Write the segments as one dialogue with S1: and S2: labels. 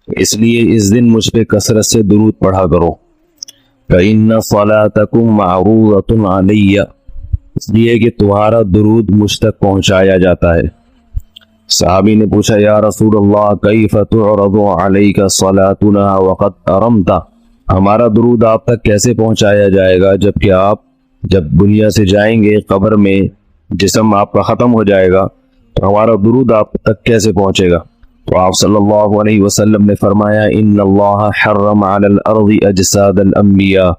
S1: اس لیے اس دن مجھ پہ کثرت سے درود پڑھا کرو۔ فَإِنَّ صَلَاتَكُمْ مَعْرُوضَةٌ عَلَيَّ، اس لیے کہ تمہارا درود مجھ تک پہنچایا جاتا ہے۔ صحابی نے پوچھا یا رسول اللہ کیف تعرض علیک صلاتنا وقد ارمت، ہمارا درود آپ تک کیسے پہنچایا جائے گا جبکہ آپ جب دنیا سے جائیں گے قبر میں جسم آپ کا ختم ہو جائے گا تو ہمارا درود آپ تک کیسے پہنچے گا؟ تو آپ صلی اللہ علیہ وسلم نے فرمایا ان اللہ حرم علی الارض اجساد الانبیاء،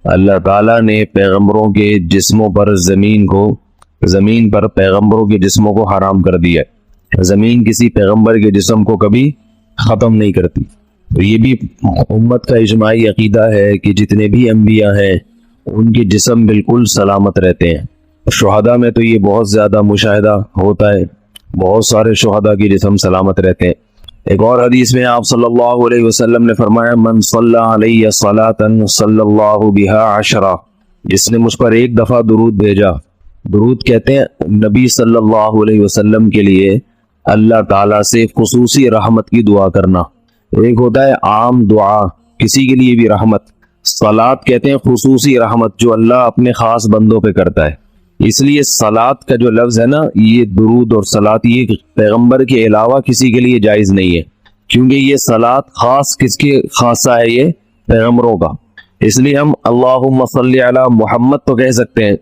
S1: اللہ تعالیٰ نے پیغمبروں کے جسموں پر زمین پر پیغمبروں کے جسموں کو حرام کر دیا ہے، زمین کسی پیغمبر کے جسم کو کبھی ختم نہیں کرتی۔ تو یہ بھی امت کا اجماعی عقیدہ ہے کہ جتنے بھی انبیاء ہیں ان کے جسم بالکل سلامت رہتے ہیں۔ شہداء میں تو یہ بہت زیادہ مشاہدہ ہوتا ہے، بہت سارے شہداء کے جسم سلامت رہتے ہیں۔ ایک اور حدیث میں آپ صلی اللہ علیہ وسلم نے فرمایا من صلی علیہ صلاۃ صلی اللہ بہا عشرہ، جس نے مجھ پر ایک دفعہ درود بھیجا، درود کہتے ہیں نبی صلی اللہ علیہ وسلم کے لیے اللہ تعالیٰ سے خصوصی رحمت کی دعا کرنا۔ ایک ہوتا ہے عام دعا کسی کے لیے بھی رحمت، صلات کہتے ہیں خصوصی رحمت جو اللہ اپنے خاص بندوں پہ کرتا ہے۔ اس لیے صلات کا جو لفظ ہے نا، یہ درود اور صلات یہ پیغمبر کے علاوہ کسی کے لیے جائز نہیں ہے، کیونکہ یہ صلات خاص کس کے خاصہ ہے؟ یہ پیغمبروں کا۔ اس لیے ہم اللہم صلی علی محمد تو کہہ سکتے ہیں،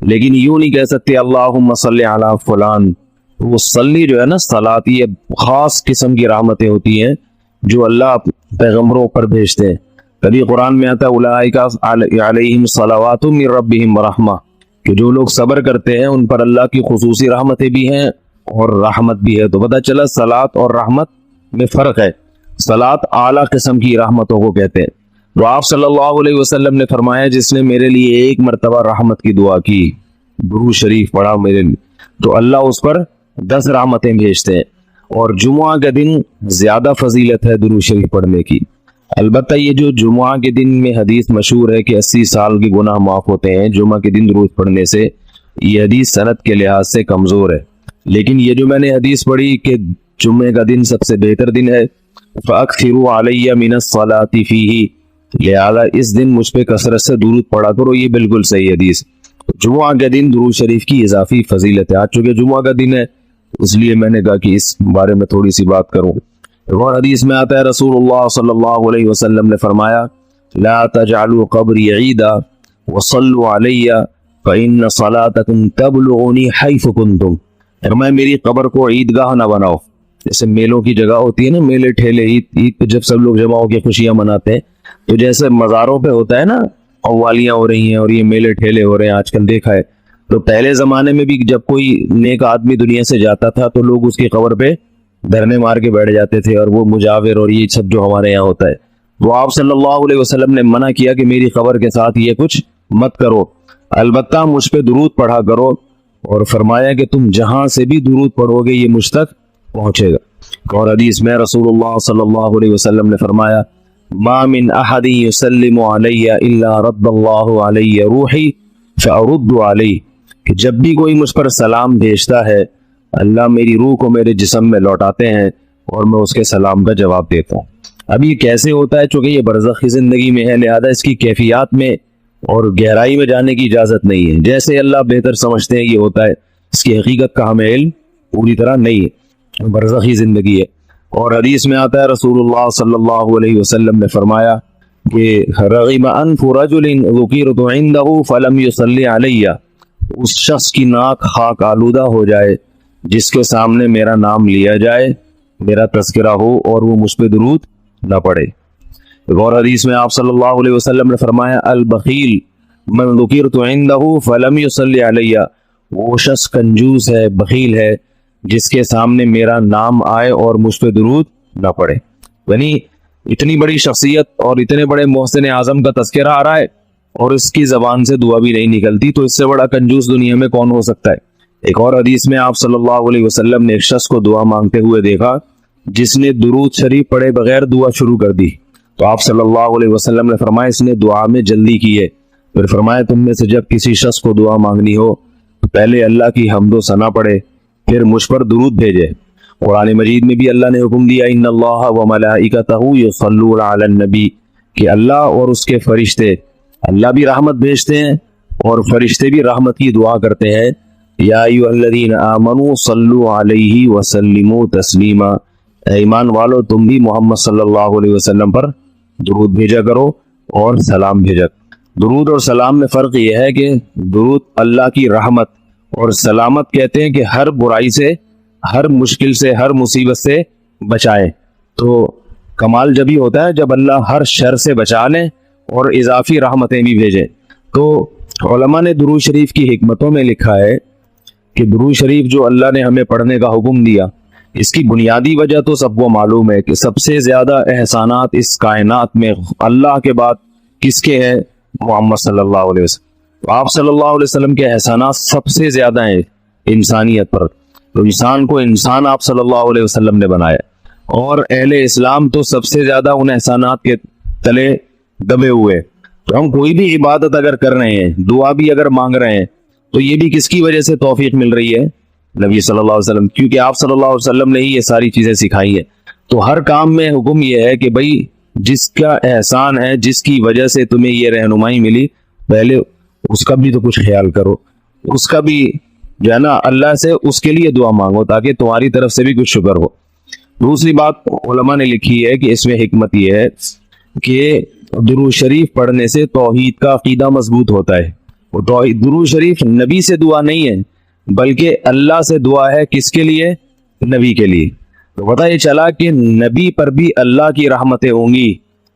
S1: لیکن یوں نہیں کہہ سکتے اللہم صلی علی فلان۔ وہ صلی جو ہے نا، صلات یہ خاص قسم کی رحمتیں ہوتی ہیں جو اللہ پیغمبروں پر بھیجتے ہیں۔ کبھی قرآن میں آتا ہے اولئک علیہم صلوات من ربہم رحمہ، کہ جو لوگ صبر کرتے ہیں ان پر اللہ کی خصوصی رحمتیں بھی ہیں اور رحمت بھی ہے۔ تو پتہ چلا صلات اور رحمت میں فرق ہے۔ صلات اعلیٰ قسم کی رحمتوں کو کہتے ہیں۔ تو آپ صلی اللہ علیہ وسلم نے فرمایا جس نے میرے لیے ایک مرتبہ رحمت کی دعا کی، درود شریف پڑھا میرے لیے، تو اللہ اس پر 10 رحمتیں بھیجتے ہیں۔ اور جمعہ کا دن زیادہ فضیلت ہے درود شریف پڑھنے کی۔ البتہ یہ جو جمعہ کے دن میں حدیث مشہور ہے کہ 80 سال کے گناہ معاف ہوتے ہیں جمعہ کے دن درود پڑھنے سے، یہ حدیث سند کے لحاظ سے کمزور ہے۔ لیکن یہ جو میں نے حدیث پڑھی کہ جمعہ کا دن سب سے بہتر دن ہے، فَأَكْثِرُوا عَلَيَّ مِنَ الصَّلَاةِ فِيهِ، لہذا اس دن مجھ پہ کثرت سے درود پڑھا کرو، یہ بالکل صحیح حدیث۔ جمعہ کے دن درود شریف کی اضافی فضیلت ہے، آج چونکہ جمعہ کا دن ہے اس لیے میں نے کہا کہ اس بارے میں تھوڑی سی بات کروں۔ اور حدیث میں آتا ہے رسول اللہ صلی اللہ علیہ وسلم نے فرمایا لا تجعلوا قبری عیدا وصلوا علی فإن صلاتکم تبلغنی حیث کنتم، فرمایا میری قبر کو عیدگاہ نہ بناؤ۔ جیسے میلوں کی جگہ ہوتی ہے نا، میلے ٹھیلے، عید پہ جب سب لوگ جمع ہو کے خوشیاں مناتے ہیں، تو جیسے مزاروں پہ ہوتا ہے نا قوالیاں ہو رہی ہیں اور یہ میلے ٹھیلے ہو رہے ہیں آج کل دیکھا ہے، تو پہلے زمانے میں بھی جب کوئی نیک آدمی دنیا سے جاتا تھا تو لوگ اس کی قبر پہ دھرنے مار کے بیٹھ جاتے تھے، اور وہ مجاور اور یہ سب جو ہمارے یہاں ہوتا ہے، وہ آپ صلی اللہ علیہ وسلم نے منع کیا کہ میری قبر کے ساتھ یہ کچھ مت کرو، البتہ مجھ پہ درود پڑھا کرو، اور فرمایا کہ تم جہاں سے بھی درود پڑھو گے یہ مجھ تک پہنچے گا۔ اور حدیث میں رسول اللہ صلی اللہ علیہ وسلم نے فرمایا ما من احد یسلم علی الا رد اللہ علی روحی فارد علیہ، کہ جب بھی کوئی مجھ پر سلام بھیجتا ہے اللہ میری روح کو میرے جسم میں لوٹاتے ہیں اور میں اس کے سلام کا جواب دیتا ہوں۔ اب یہ کیسے ہوتا ہے؟ چونکہ یہ برزخی زندگی میں ہے، لہذا اس کی کیفیات میں اور گہرائی میں جانے کی اجازت نہیں ہے۔ جیسے اللہ بہتر سمجھتے ہیں یہ ہوتا ہے، اس کی حقیقت کا ہمیں علم پوری طرح نہیں ہے، برزخی زندگی ہے۔ اور حدیث میں آتا ہے رسول اللہ صلی اللہ علیہ وسلم نے فرمایا کہ رغم انف رجل ذکرت عنده فلم يصلی علی، اس شخص کی ناک خاک آلودہ ہو جائے جس کے سامنے میرا نام لیا جائے، میرا تذکرہ ہو اور وہ مجھ پہ درود نہ پڑے۔ اور حدیث میں آپ صلی اللہ علیہ وسلم نے فرمایا البخیل من ذکرت عنده فلم يصلی علی، وہ شخص کنجوس ہے، بخیل ہے جس کے سامنے میرا نام آئے اور مجھ پہ درود نہ پڑے۔ یعنی اتنی بڑی شخصیت اور اتنے بڑے محسن اعظم کا تذکرہ آ رہا ہے اور اس کی زبان سے دعا بھی نہیں نکلتی، تو اس سے بڑا کنجوس دنیا میں کون ہو سکتا ہے؟ ایک اور حدیث میں آپ صلی اللہ علیہ وسلم نے ایک شخص کو دعا مانگتے ہوئے دیکھا جس نے درود شریف پڑھے بغیر دعا شروع کر دی، تو آپ صلی اللہ علیہ وسلم نے فرمایا اس نے دعا میں جلدی کی ہے۔ پھر فرمایا تم میں سے جب کسی شخص کو دعا مانگنی ہو تو پہلے اللہ کی حمد و ثنا پڑھے، پھر مجھ پر درود بھیجے، قرآن مجید میں بھی اللہ نے حکم دیا ان اللہ و ملائکتہ یصلون علی النبی کہ اللہ اور اس کے فرشتے، اللہ بھی رحمت بھیجتے ہیں اور فرشتے بھی رحمت کی دعا کرتے ہیں، یا ایھا الذین آمنوا صلوا علیہ وسلموا تسلیما، اے ایمان والو تم بھی محمد صلی اللہ علیہ وسلم پر درود بھیجا کرو اور سلام بھیجا۔ درود اور سلام میں فرق یہ ہے کہ درود اللہ کی رحمت اور سلامت کہتے ہیں کہ ہر برائی سے، ہر مشکل سے، ہر مصیبت سے بچائے۔ تو کمال جب ہی ہوتا ہے جب اللہ ہر شر سے بچا لے اور اضافی رحمتیں بھی بھیجے۔ تو علماء نے درود شریف کی حکمتوں میں لکھا ہے کہ درود شریف جو اللہ نے ہمیں پڑھنے کا حکم دیا، اس کی بنیادی وجہ تو سب کو معلوم ہے کہ سب سے زیادہ احسانات اس کائنات میں اللہ کے بعد کس کے ہیں؟ محمد صلی اللہ علیہ وسلم۔ تو آپ صلی اللہ علیہ وسلم کے احسانات سب سے زیادہ ہیں انسانیت پر، تو انسان کو انسان آپ صلی اللہ علیہ وسلم نے بنایا، اور اہل اسلام تو سب سے زیادہ ان احسانات کے تلے دبے ہوئے۔ تو ہم کوئی بھی عبادت اگر کر رہے ہیں، دعا بھی اگر مانگ رہے ہیں، تو یہ بھی کس کی وجہ سے توفیق مل رہی ہے؟ نبی صلی اللہ علیہ وسلم، کیونکہ آپ صلی اللہ علیہ وسلم نے ہی یہ ساری چیزیں سکھائی ہیں۔ تو ہر کام میں حکم یہ ہے کہ بھئی جس کا احسان ہے، جس کی وجہ سے تمہیں یہ رہنمائی ملی، پہلے اس کا بھی تو کچھ خیال کرو، اس کا بھی جو ہے نا اللہ سے اس کے لیے دعا مانگو تاکہ تمہاری طرف سے بھی کچھ شکر ہو۔ دوسری بات علماء نے لکھی ہے کہ اس میں حکمت یہ ہے کہ درود شریف پڑھنے سے توحید کا عقیدہ مضبوط ہوتا ہے۔ وہ درود شریف نبی سے دعا نہیں ہے بلکہ اللہ سے دعا ہے، کس کے لیے؟ نبی کے لیے۔ تو پتہ یہ چلا کہ نبی پر بھی اللہ کی رحمتیں ہوں گی،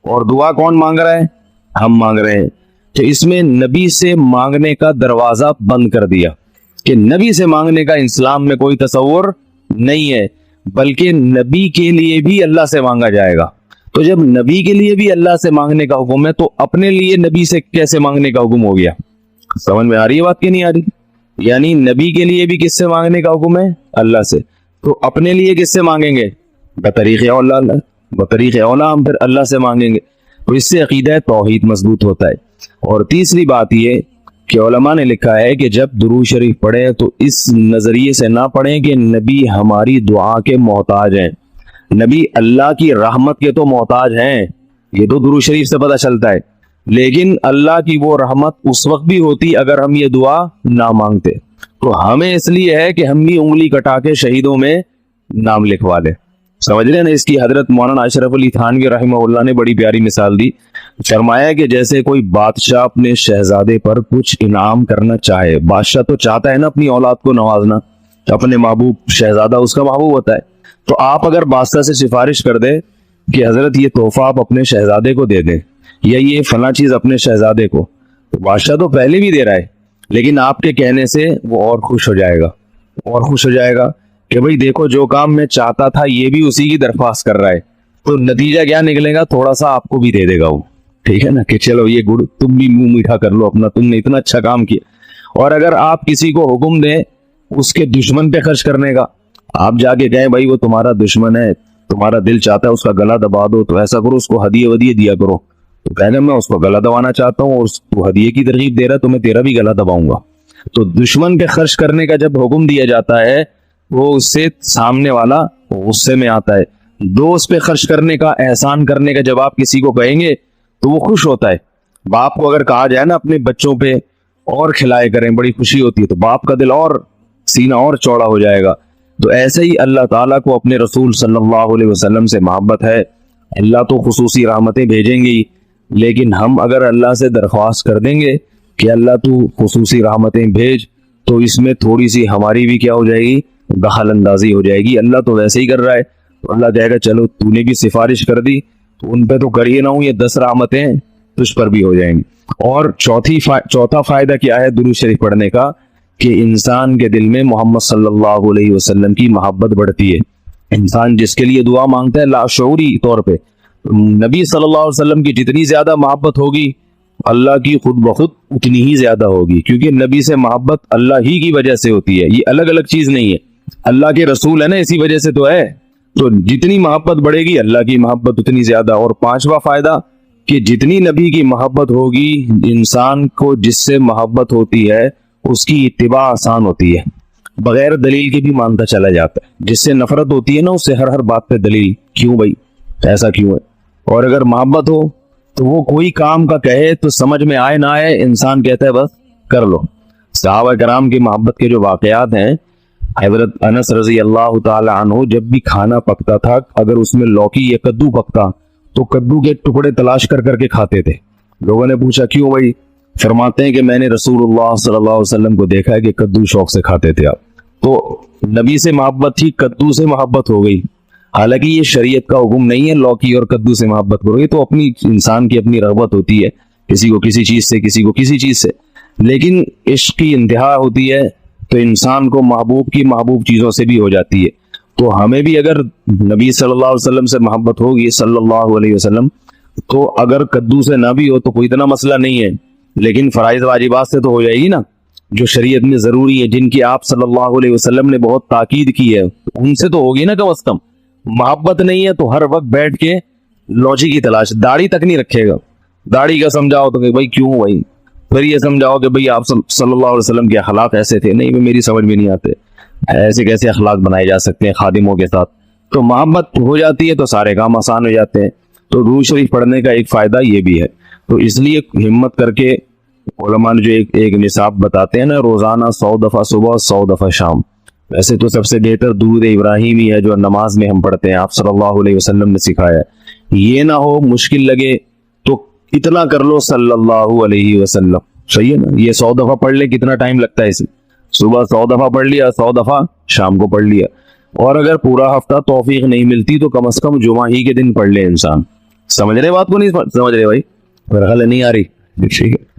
S1: اور دعا کون مانگ رہا ہے؟ ہم مانگ رہے ہیں۔ تو اس میں نبی سے مانگنے کا دروازہ بند کر دیا کہ نبی سے مانگنے کا اسلام میں کوئی تصور نہیں ہے، بلکہ نبی کے لیے بھی اللہ سے مانگا جائے گا۔ تو جب نبی کے لیے بھی اللہ سے مانگنے کا حکم ہے تو اپنے لیے نبی سے کیسے مانگنے کا حکم ہو گیا؟ سمجھ میں آ رہی ہے بات کہ نہیں آ رہی؟ یعنی نبی کے لیے بھی کس سے مانگنے کا حکم ہے؟ اللہ سے۔ تو اپنے لیے کس سے مانگیں گے؟ بطریق اولا، بطریق اولا ہم پھر اللہ سے مانگیں گے۔ تو اس سے عقیدہ توحید مضبوط ہوتا ہے۔ اور تیسری بات یہ کہ علماء نے لکھا ہے کہ جب درود شریف پڑھیں تو اس نظریے سے نہ پڑھیں کہ نبی ہماری دعا کے محتاج ہیں، نبی اللہ کی رحمت کے تو محتاج ہیں، یہ تو درود شریف سے پتہ چلتا ہے، لیکن اللہ کی وہ رحمت اس وقت بھی ہوتی اگر ہم یہ دعا نہ مانگتے۔ تو ہمیں اس لیے ہے کہ ہم بھی انگلی کٹا کے شہیدوں میں نام لکھوا لیں۔ سمجھ رہے ہیں نا؟ اس کی حضرت مولانا اشرف علی تھانوی رحمہ اللہ نے بڑی پیاری مثال دی، فرمایا کہ جیسے کوئی بادشاہ اپنے شہزادے پر کچھ انعام کرنا چاہے، بادشاہ تو چاہتا ہے نا اپنی اولاد کو نوازنا، اپنے محبوب شہزادہ اس کا محبوب ہوتا ہے، تو آپ اگر بادشاہ سے سفارش کر دیں کہ حضرت یہ تحفہ آپ اپنے شہزادے کو دے دیں یا یہ فلاں چیز اپنے شہزادے کو، تو بادشاہ تو پہلے بھی دے رہا ہے، لیکن آپ کے کہنے سے وہ اور خوش ہو جائے گا، اور خوش ہو جائے گا کہ بھئی دیکھو جو کام میں چاہتا تھا یہ بھی اسی کی درخواست کر رہا ہے، تو نتیجہ کیا نکلے گا؟ تھوڑا سا آپ کو بھی دے دے گا وہ، ٹھیک ہے نا، کہ چلو یہ گڑ تم بھی منہ میٹھا کر لو اپنا، تم نے اتنا اچھا کام کیا۔ اور اگر آپ کسی کو حکم دیں اس کے دشمن پہ خرچ کرنے کا، آپ جا کے کہیں بھائی وہ تمہارا دشمن ہے، تمہارا دل چاہتا ہے اس کا گلا دبا دو، تو ایسا کرو اس کو ہدیے ودیے دیا کرو، تو کہنا میں اس کو گلا دبانا چاہتا ہوں اور تو ہدیے کی ترغیب دے رہا ہے تو میں تیرا بھی گلا دباؤں گا۔ تو دشمن پہ خرچ کرنے کا جب حکم دیا جاتا ہے وہ اس سے سامنے والا غصے میں آتا ہے، دوست پہ خرچ کرنے کا، احسان کرنے کا جب آپ کسی کو کہیں گے تو وہ خوش ہوتا ہے۔ باپ کو اگر کہا جائے نا اپنے بچوں پہ اور کھلائے کریں، بڑی خوشی ہوتی ہے، تو باپ کا دل اور سینہ اور چوڑا ہو جائے گا۔ تو ایسے ہی اللہ تعالیٰ کو اپنے رسول صلی اللہ علیہ وسلم سے محبت ہے، اللہ تو خصوصی رحمتیں بھیجیں گی، لیکن ہم اگر اللہ سے درخواست کر دیں گے کہ اللہ تو خصوصی رحمتیں بھیج، تو اس میں تھوڑی سی ہماری بھی کیا ہو جائے گی؟ دخل اندازی ہو جائے گی۔ اللہ تو ویسے ہی کر رہا ہے، تو اللہ کہے گا چلو تو نے بھی سفارش کر دی تو ان پہ تو کر ہی نہ ہوں، یہ 10 رحمتیں تجھ پر بھی ہو جائیں گی۔ اور چوتھا فائدہ کیا ہے درود شریف پڑھنے کا؟ کہ انسان کے دل میں محمد صلی اللہ علیہ وسلم کی محبت بڑھتی ہے۔ انسان جس کے لیے دعا مانگتا ہے لاشعوری طور پہ نبی صلی اللہ علیہ وسلم کی جتنی زیادہ محبت ہوگی اللہ کی خود بخود اتنی ہی زیادہ ہوگی، کیونکہ نبی سے محبت اللہ ہی کی وجہ سے ہوتی ہے، یہ الگ الگ چیز نہیں ہے، اللہ کے رسول ہے نا، اسی وجہ سے تو ہے۔ تو جتنی محبت بڑھے گی اللہ کی محبت اتنی زیادہ۔ اور پانچواں فائدہ کہ جتنی نبی کی محبت ہوگی، انسان کو جس سے محبت ہوتی ہے اس کی اتباع آسان ہوتی ہے۔ بغیر دلیل کے بھی مانتا چلا جاتا ہے. جس سے نفرت ہوتی ہے نا اس سے ہر بات پہ دلیل، کیوں بھائی ایسا کیوں ہے. اور اگر محبت ہو تو وہ کوئی کام کا کہے تو سمجھ میں آئے نہ آئے انسان کہتا ہے بس کر لو. صحابہ کرام کی محبت کے جو واقعات ہیں، حضرت انس رضی اللہ تعالی عنہ جب بھی کھانا پکتا تھا اگر اس میں لوکی یا کدو پکتا تو کدو کے ٹکڑے تلاش کر کر کے کھاتے تھے. لوگوں نے پوچھا کیوں بھائی؟ فرماتے ہیں کہ میں نے رسول اللہ صلی اللہ علیہ وسلم کو دیکھا ہے کہ کدو شوق سے کھاتے تھے آپ. تو نبی سے محبت تھی، کدو سے محبت ہو گئی. حالانکہ یہ شریعت کا حکم نہیں ہے لوکی اور کدو سے محبت کرو، یہ تو اپنی انسان کی اپنی رغبت ہوتی ہے، کسی کو کسی چیز سے، کسی کو کسی چیز سے. لیکن عشق کی انتہا ہوتی ہے تو انسان کو محبوب کی محبوب چیزوں سے بھی ہو جاتی ہے. تو ہمیں بھی اگر نبی صلی اللہ علیہ وسلم سے محبت ہوگی صلی اللہ علیہ وسلم، تو اگر کدو سے نہ بھی ہو تو کوئی اتنا مسئلہ نہیں ہے، لیکن فرائض واجبات سے تو ہو جائے گی نا، جو شریعت میں ضروری ہے، جن کی آپ صلی اللہ علیہ وسلم نے بہت تاکید کی ہے، ان سے تو ہوگی نا کم از کم. محبت نہیں ہے تو ہر وقت بیٹھ کے لوجی کی تلاش. داڑھی تک نہیں رکھے گا، داڑھی کا سمجھاؤ تو کہ بھائی کیوں بھائی، پھر یہ سمجھاؤ کہ بھئی آپ صلی اللہ علیہ وسلم کے اخلاق ایسے تھے، نہیں میری سمجھ میں نہیں آتے، ایسے کیسے اخلاق بنائے جا سکتے ہیں خادموں کے ساتھ. تو محبت ہو جاتی ہے تو سارے کام آسان ہو جاتے ہیں. تو درود شریف پڑھنے کا ایک فائدہ یہ بھی ہے. تو اس لیے ہمت کر کے علماء نے جو ایک نصاب بتاتے ہیں نا، روزانہ 100 دفعہ صبح 100 دفعہ شام. ویسے تو سب سے بہتر درود ابراہیمی ہے جو نماز میں ہم پڑھتے ہیں، آپ صلی اللہ علیہ وسلم نے سکھایا ہے. یہ نہ ہو مشکل لگے تو اتنا کر لو صلی اللہ علیہ وسلم. صحیح ہے نا؟ یہ 100 دفعہ پڑھ لے، کتنا ٹائم لگتا ہے اسے؟ صبح 100 دفعہ پڑھ لیا، 100 دفعہ شام کو پڑھ لیا. اور اگر پورا ہفتہ توفیق نہیں ملتی تو کم از کم جمعہ ہی کے دن پڑھ لے انسان. سمجھ رہے بات کو؟ نہیں سمجھ رہے بھائی؟ غلط نہیں آ رہی؟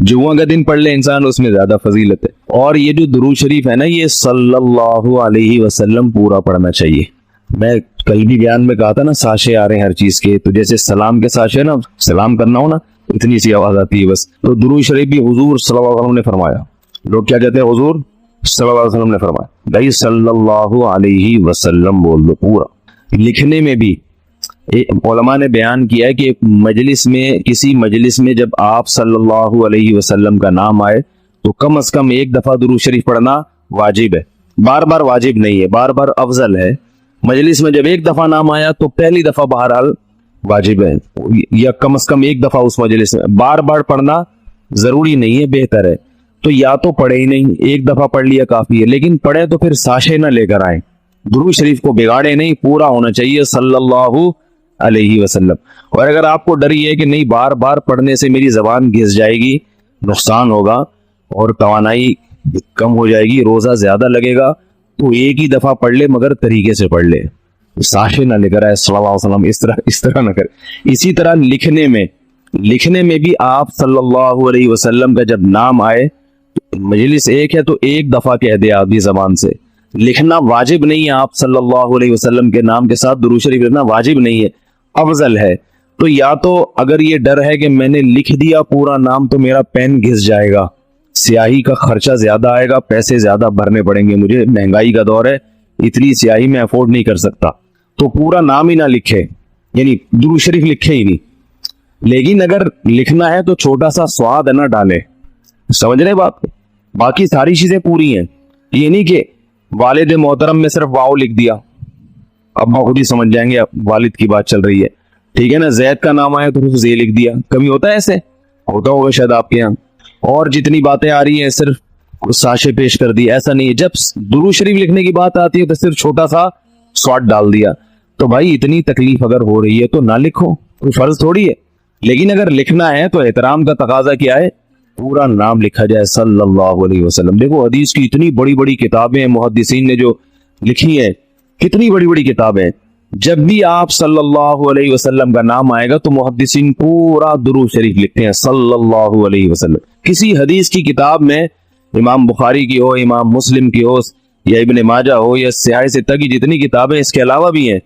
S1: جمعہ کا دن پڑھ لے انسان، اس میں زیادہ فضیلت ہے. اور یہ جو درود شریف ہے نا، یہ صلی اللہ علیہ وسلم پورا پڑھنا چاہیے. میں کل بھی بیان میں کہا تھا نا، ساشے آ رہے ہیں ہر چیز کے، تو جیسے سلام کے ساشے نا، سلام کرنا ہو نا اتنی سی آواز آتی ہے بس. تو درود شریف بھی حضور صلی اللہ علیہ وسلم نے فرمایا. لوگ کیا کہتے ہیں؟ حضور صلی اللہ علیہ وسلم نے فرمایا. بھائی صلی اللہ علیہ وسلم بول دو پورا. لکھنے میں بھی علماء نے بیان کیا ہے کہ مجلس میں، کسی مجلس میں جب آپ صلی اللہ علیہ وسلم کا نام آئے تو کم از کم ایک دفعہ درود شریف پڑھنا واجب ہے. بار بار واجب نہیں ہے، بار بار افضل ہے. مجلس میں جب ایک دفعہ نام آیا تو پہلی دفعہ بہرحال واجب ہے، یا کم از کم ایک دفعہ اس مجلس میں. بار بار پڑھنا ضروری نہیں ہے، بہتر ہے. تو یا تو پڑھے ہی نہیں، ایک دفعہ پڑھ لیا کافی ہے. لیکن پڑھے تو پھر ساشے نہ لے کر آئیں، درود شریف کو بگاڑے نہیں، پورا ہونا چاہیے صلی اللہ علیہ وسلم. اور اگر آپ کو ڈر یہ ہے کہ نہیں بار بار پڑھنے سے میری زبان گھس جائے گی، نقصان ہوگا اور توانائی کم ہو جائے گی، روزہ زیادہ لگے گا، تو ایک ہی دفعہ پڑھ لے مگر طریقے سے پڑھ لے، ساشے نہ لے کر آئے صلی اللہ علیہ وسلم، اس طرح نہ کرے. اسی طرح لکھنے میں بھی آپ صلی اللہ علیہ وسلم کا جب نام آئے، مجلس ایک ہے تو ایک دفعہ کہہ دے آدمی زبان سے. لکھنا واجب نہیں ہے، آپ صلی اللہ علیہ وسلم کے نام کے ساتھ درود شریف لکھنا واجب نہیں ہے، افضل ہے. تو یا تو اگر یہ ڈر ہے کہ میں نے لکھ دیا پورا نام تو میرا پین گھس جائے گا، سیاہی کا خرچہ زیادہ آئے گا، پیسے زیادہ بھرنے پڑیں گے مجھے، مہنگائی کا دور ہے، اتنی سیاہی میں افورڈ نہیں کر سکتا، تو پورا نام ہی نہ لکھے، یعنی درود شریف لکھے ہی نہیں. لیکن اگر لکھنا ہے تو چھوٹا سا سواد نہ ڈالے. سمجھ رہے بات؟ باقی ساری چیزیں پوری ہیں. یہ نہیں کہ والد محترم میں صرف واؤ لکھ دیا، اب خود ہی سمجھ جائیں گے والد کی بات چل رہی ہے، ٹھیک ہے نا. زید کا نام آیا تو زے لکھ دیا، کبھی ہوتا ہے ایسے؟ ہوتا ہوگا شاید آپ کے یہاں. اور جتنی باتیں آ رہی ہیں صرف ساشے پیش کر دی، ایسا نہیں ہے. جب درود شریف لکھنے کی بات آتی ہے تو صرف چھوٹا سا سواد ڈال دیا. تو بھائی اتنی تکلیف اگر ہو رہی ہے تو نہ لکھو، کوئی فرض تھوڑی ہے. لیکن اگر لکھنا ہے تو احترام کا تقاضا کیا ہے؟ پورا نام لکھا جائے صلی اللہ علیہ وسلم. دیکھو حدیث کی اتنی بڑی بڑی کتابیں محدثین نے جو لکھی ہیں، کتنی بڑی بڑی کتابیں. جب بھی آپ صلی اللہ علیہ وسلم کا نام آئے گا تو محدثین پورا درود شریف لکھتے ہیں صلی اللہ علیہ وسلم. کسی حدیث کی کتاب میں، امام بخاری کی ہو، امام مسلم کی ہو، یا ابن ماجہ ہو، یا سیاہ ستہ کی جتنی کتابیں اس کے علاوہ بھی ہیں،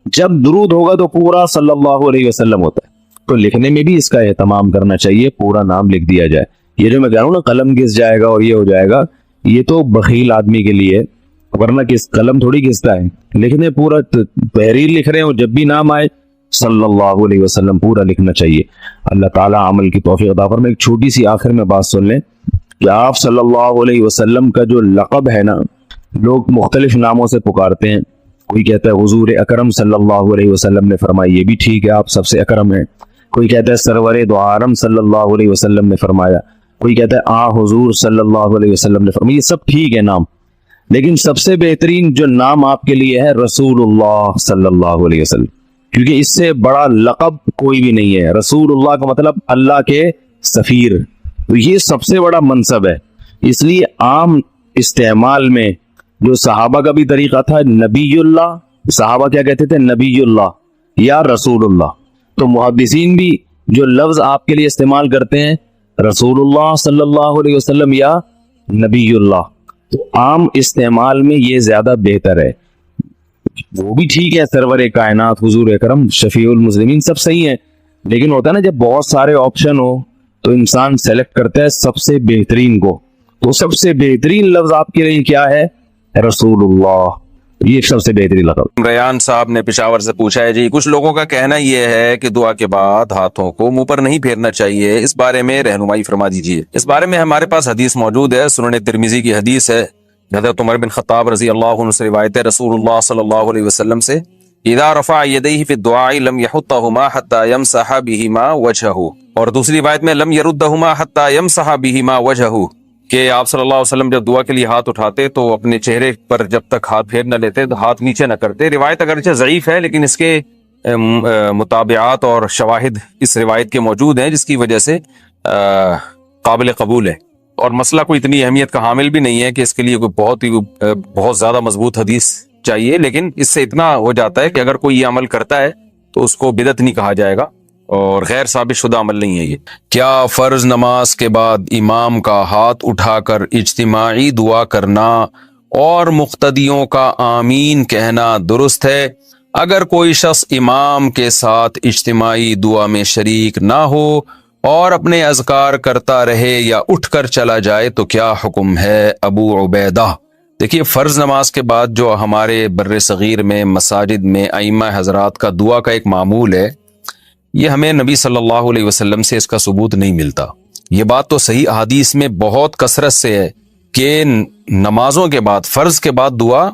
S1: جب درود ہوگا تو پورا صلی اللہ علیہ وسلم ہوتا ہے. تو لکھنے میں بھی اس کا اہتمام کرنا چاہیے، پورا نام لکھ دیا جائے. یہ جو میں کہہ رہا ہوں نا قلم گھس جائے گا اور یہ ہو جائے گا، یہ تو بخیل آدمی کے لیے، ورنہ کس قلم تھوڑی گھستا ہے. لکھنے پورا تحریر لکھ رہے ہو، جب بھی نام آئے صلی اللہ علیہ وسلم پورا لکھنا چاہیے. اللہ تعالیٰ عمل کی توفیق عطا فرمائے. ایک چھوٹی سی آخر میں بات سن لیں کہ آپ صلی اللہ علیہ وسلم کا جو لقب ہے نا، لوگ مختلف ناموں سے پکارتے ہیں. کوئی کہتا ہے حضور اکرم صلی اللہ علیہ وسلم نے فرمایا، یہ بھی ٹھیک ہے، آپ سب سے اکرم ہیں. کوئی کہتا ہے سرور دو عالم صلی اللہ علیہ وسلم نے فرمایا. کوئی کہتا ہے حضور صلی اللہ علیہ وسلم نے فرمایا. یہ سب ٹھیک ہے نام، لیکن سب سے بہترین جو نام آپ کے لیے ہے رسول اللہ صلی اللہ علیہ وسلم، کیونکہ اس سے بڑا لقب کوئی بھی نہیں ہے. رسول اللہ کا مطلب اللہ کے سفیر، تو یہ سب سے بڑا منصب ہے. اس لیے عام استعمال میں جو صحابہ کا بھی طریقہ تھا، نبی اللہ، صحابہ کیا کہتے تھے؟ نبی اللہ یا رسول اللہ. تو محدثین بھی جو لفظ آپ کے لیے استعمال کرتے ہیں رسول اللہ صلی اللہ علیہ وسلم یا نبی اللہ، تو عام استعمال میں یہ زیادہ بہتر ہے. وہ بھی ٹھیک ہے، سرور کائنات، حضور اکرم، شفیع المسلمین، سب صحیح ہے، لیکن ہوتا ہے نا جب بہت سارے آپشن ہو تو انسان سیلیکٹ کرتا ہے سب سے بہترین کو. تو سب سے بہترین لفظ آپ کے لیے کیا ہے؟ رسول اللہ. یہ سب سے بہترین لفظ.
S2: ریان صاحب نے پشاور سے پوچھا ہے جی، کچھ لوگوں کا کہنا یہ ہے کہ دعا کے بعد ہاتھوں کو منہ پر نہیں پھیرنا چاہیے، اس بارے میں رہنمائی فرما دیجیے. اس بارے میں ہمارے پاس حدیث موجود ہے، سنن ترمذی کی حدیث ہے، حضرت عمر بن خطاب رضی اللہ عنہ سے روایت ہے رسول اللہ صلی اللہ علیہ وسلم سے، اذا رفع یدیہ فی الدعاء لم یحطہما حتی یمسح بہما وجہہ، اور دوسری روایت میں لم یردہما حتی یمسح بہما وجہہ، کہ آپ صلی اللہ علیہ وسلم جب دعا کے لیے ہاتھ اٹھاتے تو اپنے چہرے پر جب تک ہاتھ پھیر نہ لیتے تو ہاتھ نیچے نہ کرتے. روایت اگرچہ ضعیف ہے لیکن اس کے مطابعات اور شواہد اس روایت کے موجود ہیں، جس کی وجہ سے قابل قبول ہے، اور مسئلہ کوئی اتنی اہمیت کا حامل بھی نہیں ہے کہ اس کے لیے کوئی بہت زیادہ مضبوط حدیث چاہیے. لیکن اس سے اتنا ہو جاتا ہے کہ اگر کوئی یہ عمل کرتا ہے تو اس کو بدعت نہیں کہا جائے گا اور غیر ثابت شدہ عمل نہیں ہے یہ. کیا فرض نماز کے بعد امام کا ہاتھ اٹھا کر اجتماعی دعا کرنا اور مقتدیوں کا آمین کہنا درست ہے؟ اگر کوئی شخص امام کے ساتھ اجتماعی دعا میں شریک نہ ہو اور اپنے اذکار کرتا رہے یا اٹھ کر چلا جائے تو کیا حکم ہے؟ ابو عبیدہ. دیکھیے، فرض نماز کے بعد جو ہمارے بر صغیر میں مساجد میں ائمہ حضرات کا دعا کا ایک معمول ہے، یہ ہمیں نبی صلی اللہ علیہ وسلم سے اس کا ثبوت نہیں ملتا. یہ بات تو صحیح احادیث میں بہت کثرت سے ہے کہ نمازوں کے بعد، فرض کے بعد دعا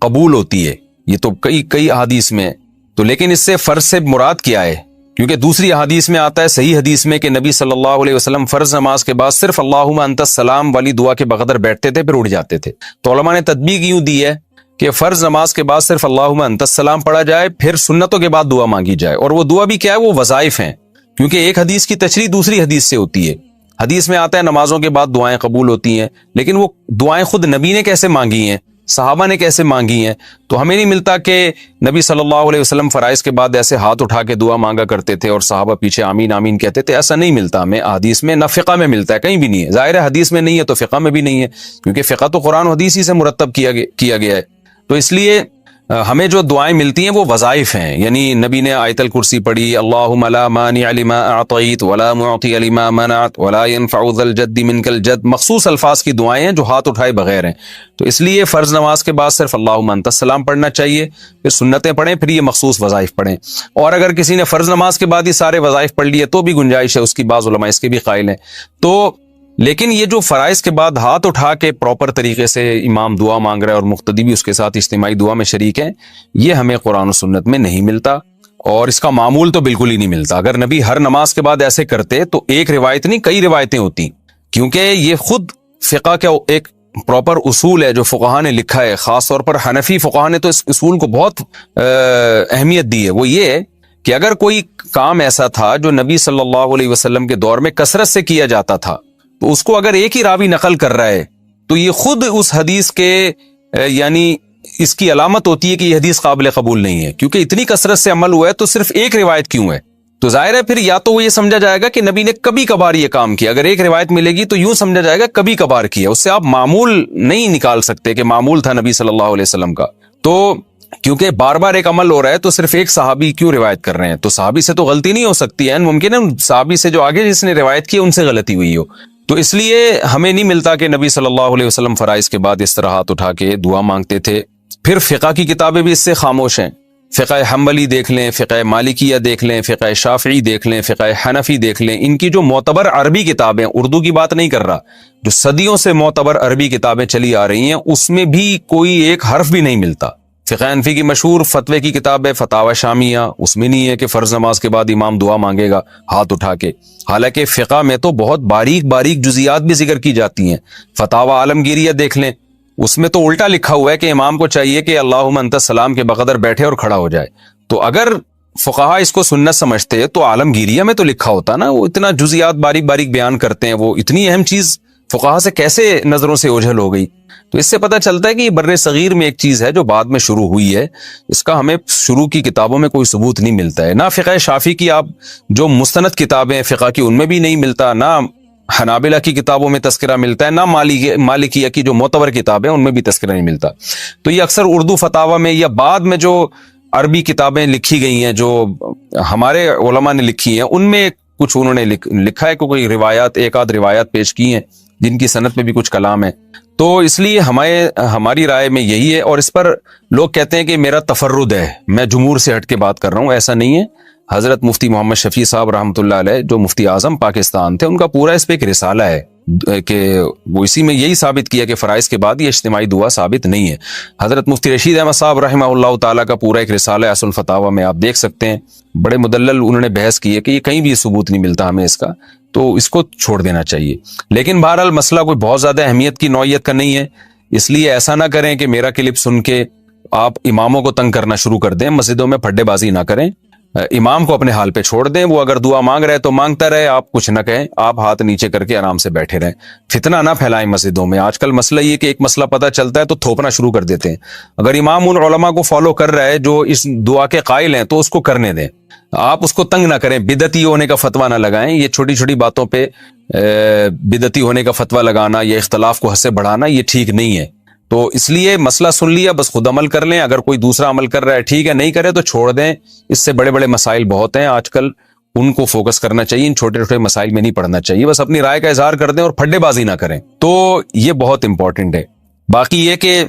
S2: قبول ہوتی ہے، یہ تو کئی احادیث میں. تو لیکن اس سے فرض سے مراد کیا ہے؟ کیونکہ دوسری احادیث میں آتا ہے، صحیح حدیث میں، کہ نبی صلی اللہ علیہ وسلم فرض نماز کے بعد صرف اللہم انت السلام والی دعا کے بقدر بیٹھتے تھے، پھر اٹھ جاتے تھے. تو علماء نے تطبیق یوں دی ہے کہ فرض نماز کے بعد صرف اللہم انت السلام پڑھا جائے، پھر سنتوں کے بعد دعا مانگی جائے. اور وہ دعا بھی کیا ہے؟ وہ وظائف ہیں، کیونکہ ایک حدیث کی تشریح دوسری حدیث سے ہوتی ہے. حدیث میں آتا ہے نمازوں کے بعد دعائیں قبول ہوتی ہیں، لیکن وہ دعائیں خود نبی نے کیسے مانگی ہیں، صحابہ نے کیسے مانگی ہیں؟ تو ہمیں نہیں ملتا کہ نبی صلی اللہ علیہ وسلم فرائض کے بعد ایسے ہاتھ اٹھا کے دعا مانگا کرتے تھے اور صحابہ پیچھے آمین آمین کہتے تھے. ایسا نہیں ملتا ہمیں حدیث میں، نہ فقہ میں ملتا ہے، کہیں بھی نہیں ہے. ظاہر ہے حدیث میں نہیں ہے تو فقہ میں بھی نہیں ہے، کیونکہ فقہ تو قرآن و حدیث ہی سے مرتب کیا گیا ہے. تو اس لیے ہمیں جو دعائیں ملتی ہیں وہ وظائف ہیں. یعنی نبی نے آیت الکرسی پڑھی، اللہم لا مانع لما اعطیت ولا معطی لما منعت ولا ينفع ذا الجد منک الجد، مخصوص الفاظ کی دعائیں ہیں جو ہاتھ اٹھائے بغیر ہیں. تو اس لیے فرض نماز کے بعد صرف اللہم انت السلام پڑھنا چاہیے، پھر سنتیں پڑھیں، پھر یہ مخصوص وظائف پڑھیں. اور اگر کسی نے فرض نماز کے بعد ہی سارے وظائف پڑھ لیے تو بھی گنجائش ہے اس کی، بعض علماء اس کے بھی قائل ہیں. تو لیکن یہ جو فرائض کے بعد ہاتھ اٹھا کے پراپر طریقے سے امام دعا مانگ رہا ہے اور مقتدی بھی اس کے ساتھ اجتماعی دعا میں شریک ہیں، یہ ہمیں قرآن و سنت میں نہیں ملتا، اور اس کا معمول تو بالکل ہی نہیں ملتا. اگر نبی ہر نماز کے بعد ایسے کرتے تو ایک روایت نہیں کئی روایتیں ہوتی، کیونکہ یہ خود فقہ کا ایک پراپر اصول ہے جو فقہاء نے لکھا ہے. خاص طور پر حنفی فقہاء نے تو اس اصول کو بہت اہمیت دی ہے. وہ یہ ہے کہ اگر کوئی کام ایسا تھا جو نبی صلی اللہ علیہ وسلم کے دور میں کثرت سے کیا جاتا تھا، تو اس کو اگر ایک ہی راوی نقل کر رہا ہے تو یہ خود اس حدیث کے یعنی اس کی علامت ہوتی ہے کہ یہ حدیث قابل قبول نہیں ہے، کیونکہ اتنی کثرت سے عمل ہوا ہے تو صرف ایک روایت کیوں ہے؟ تو ظاہر ہے پھر یا تو وہ یہ سمجھا جائے گا کہ نبی نے کبھی کبھار یہ کام کیا. اگر ایک روایت ملے گی تو یوں سمجھا جائے گا کبھی کبھار کیا، اس سے آپ معمول نہیں نکال سکتے کہ معمول تھا نبی صلی اللہ علیہ وسلم کا. تو کیونکہ بار بار ایک عمل ہو رہا ہے تو صرف ایک صحابی کیوں روایت کر رہے ہیں؟ تو صحابی سے تو غلطی نہیں ہو سکتی ہے، ممکن ہے صحابی سے جو آگے جس نے روایت کی ان سے غلطی ہوئی ہو. تو اس لیے ہمیں نہیں ملتا کہ نبی صلی اللہ علیہ وسلم فرائض کے بعد اس طرح ہاتھ اٹھا کے دعا مانگتے تھے. پھر فقہ کی کتابیں بھی اس سے خاموش ہیں. فقہ حنبلی دیکھ لیں، فقہ مالکیہ دیکھ لیں، فقہ شافعی دیکھ لیں، فقہ حنفی دیکھ لیں، ان کی جو معتبر عربی کتابیں، اردو کی بات نہیں کر رہا، جو صدیوں سے معتبر عربی کتابیں چلی آ رہی ہیں، اس میں بھی کوئی ایک حرف بھی نہیں ملتا۔ فقہ حنفی کی مشہور فتوے کی کتاب ہے فتاوی شامیہ، اس میں نہیں ہے کہ فرض نماز کے بعد امام دعا مانگے گا ہاتھ اٹھا کے، حالانکہ فقہ میں تو بہت باریک باریک جزیات بھی ذکر کی جاتی ہیں۔ فتاوی عالمگیریہ دیکھ لیں، اس میں تو الٹا لکھا ہوا ہے کہ امام کو چاہیے کہ اللہم انت السلام کے بقدر بیٹھے اور کھڑا ہو جائے۔ تو اگر فقہا اس کو سنت سمجھتے تو عالمگیریہ میں تو لکھا ہوتا نا، وہ اتنا جزیات باریک باریک بیان کرتے ہیں، وہ اتنی اہم چیز فقہا سے کیسے نظروں سے اوجھل ہو گئی؟ تو اس سے پتہ چلتا ہے کہ یہ بر صغیر میں ایک چیز ہے جو بعد میں شروع ہوئی ہے، اس کا ہمیں شروع کی کتابوں میں کوئی ثبوت نہیں ملتا ہے، نہ فقہ شافعی کی آپ جو مستند کتابیں فقہ کی ان میں بھی نہیں ملتا، نہ حنابلہ کی کتابوں میں تذکرہ ملتا ہے، نہ مالکیہ کی جو معتبر کتابیں ان میں بھی تذکرہ نہیں ملتا۔ تو یہ اکثر اردو فتاوی میں یا بعد میں جو عربی کتابیں لکھی گئی ہیں، جو ہمارے علماء نے لکھی ہیں، ان میں کچھ انہوں نے لکھا ہے کہ کوئی روایات، ایک آدھ روایات پیش کی ہیں جن کی سند میں بھی کچھ کلام ہے۔ تو اس لیے ہماری رائے میں یہی ہے، اور اس پر لوگ کہتے ہیں کہ میرا تفرد ہے، میں جمہور سے ہٹ کے بات کر رہا ہوں، ایسا نہیں ہے۔ حضرت مفتی محمد شفیع صاحب رحمۃ اللہ علیہ جو مفتی اعظم پاکستان تھے، ان کا پورا اس پہ ایک رسالہ ہے کہ وہ اسی میں یہی ثابت کیا کہ فرائض کے بعد یہ اجتماعی دعا ثابت نہیں ہے۔ حضرت مفتی رشید احمد صاحب رحمہ اللہ تعالیٰ کا پورا ایک رسالہ ہے اصل فتاوی میں، آپ دیکھ سکتے ہیں، بڑے مدلل انہوں نے بحث کی ہے کہ یہ کہیں بھی ثبوت نہیں ملتا ہمیں اس کا، تو اس کو چھوڑ دینا چاہیے۔ لیکن بہرحال مسئلہ کوئی بہت زیادہ اہمیت کی نوعیت کا نہیں ہے، اس لیے ایسا نہ کریں کہ میرا کلپ سن کے آپ اماموں کو تنگ کرنا شروع کر دیں، مسجدوں میں پھڈے بازی نہ کریں، امام کو اپنے حال پہ چھوڑ دیں، وہ اگر دعا مانگ رہے تو مانگتا رہے، آپ کچھ نہ کہیں، آپ ہاتھ نیچے کر کے آرام سے بیٹھے رہیں، فتنہ نہ پھیلائیں مسجدوں میں۔ آج کل مسئلہ یہ کہ ایک مسئلہ پتہ چلتا ہے تو تھوپنا شروع کر دیتے ہیں۔ اگر امام ان علماء کو فالو کر رہا ہے جو اس دعا کے قائل ہیں تو اس کو کرنے دیں، آپ اس کو تنگ نہ کریں، بدعتی ہونے کا فتویٰ نہ لگائیں۔ یہ چھوٹی چھوٹی باتوں پہ بدعتی ہونے کا فتویٰ لگانا یا اختلاف کو حد سے بڑھانا یہ ٹھیک نہیں ہے۔ تو اس لیے مسئلہ سن لیا، بس خود عمل کر لیں، اگر کوئی دوسرا عمل کر رہا ہے ٹھیک ہے، نہیں کرے تو چھوڑ دیں۔ اس سے بڑے بڑے مسائل بہت ہیں آج کل، ان کو فوکس کرنا چاہیے، ان چھوٹے چھوٹے مسائل میں نہیں پڑنا چاہیے، بس اپنی رائے کا اظہار کر دیں اور پھڈے بازی نہ کریں۔ تو یہ بہت امپورٹنٹ ہے۔ باقی یہ کہ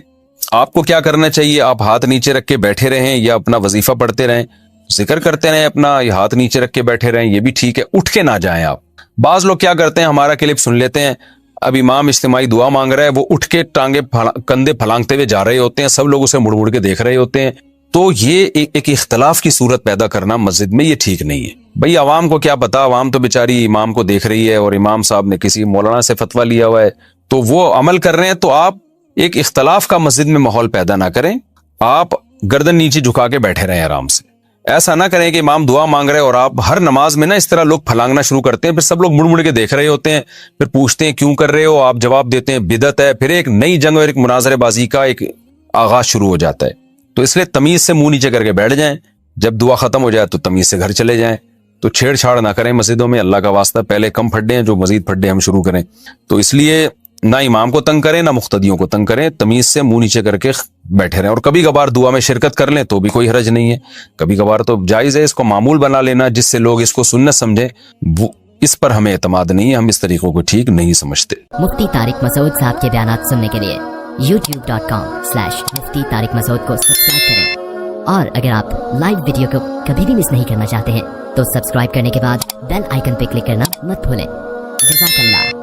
S2: آپ کو کیا کرنا چاہیے، آپ ہاتھ نیچے رکھ کے بیٹھے رہیں یا اپنا وظیفہ پڑھتے رہیں، ذکر کرتے رہیں اپنا، یا ہاتھ نیچے رکھ کے بیٹھے رہیں، یہ بھی ٹھیک ہے، اٹھ کے نہ جائیں آپ۔ بعض لوگ کیا کرتے ہیں، ہمارا کلپ سن لیتے ہیں، اب امام اجتماعی دعا مانگ رہا ہے، وہ اٹھ کے کندھے پھلانگتے ہوئے جا رہے ہوتے ہیں، سب لوگ اسے مڑ مڑ کے دیکھ رہے ہوتے ہیں، تو یہ ایک اختلاف کی صورت پیدا کرنا مسجد میں یہ ٹھیک نہیں ہے۔ بھئی عوام کو کیا پتا، عوام تو بیچاری امام کو دیکھ رہی ہے، اور امام صاحب نے کسی مولانا سے فتویٰ لیا ہوا ہے تو وہ عمل کر رہے ہیں، تو آپ ایک اختلاف کا مسجد میں ماحول پیدا نہ کریں، آپ گردن نیچے جھکا کے بیٹھے رہیں آرام سے۔ ایسا نہ کریں کہ امام دعا مانگ رہے اور آپ ہر نماز میں نا اس طرح لوگ پھلانگنا شروع کرتے ہیں، پھر سب لوگ مڑ مڑ کے دیکھ رہے ہوتے ہیں، پھر پوچھتے ہیں کیوں کر رہے ہو، آپ جواب دیتے ہیں بدعت ہے، پھر ایک نئی جنگ اور ایک مناظرے بازی کا ایک آغاز شروع ہو جاتا ہے۔ تو اس لیے تمیز سے منہ نیچے کر کے بیٹھ جائیں، جب دعا ختم ہو جائے تو تمیز سے گھر چلے جائیں، تو چھیڑ چھاڑ نہ کریں مسجدوں میں، اللہ کا واسطہ، پہلے کم پھڈے ہیں جو مزید پھڈے ہم شروع کریں۔ تو اس لیے نہ امام کو تنگ کریں، نہ مقتدیوں کو تنگ کریں، تمیز سے منہ نیچے کر کے بیٹھے رہیں، اور کبھی کبھار دعا میں شرکت کر لیں تو بھی کوئی حرج نہیں ہے، کبھی کبھار تو جائز ہے، اس کو معمول بنا لینا جس سے لوگ اس کو سنت سمجھیں، وہ اس پر ہمیں اعتماد نہیں ہے، ہم اس طریقوں کو ٹھیک نہیں سمجھتے۔
S3: مفتی طارق مسعود صاحب کے بیانات سننے کے لیے youtube.com/مفتی طارق مسعود کو سبسکرائب کریں، اور اگر آپ لائیو ویڈیو کو کبھی بھی مس نہیں کرنا چاہتے ہیں تو سبسکرائب کرنے کے بعد بیل آئیکن پہ کلک کرنا مت بھولیں۔ جزاک اللہ۔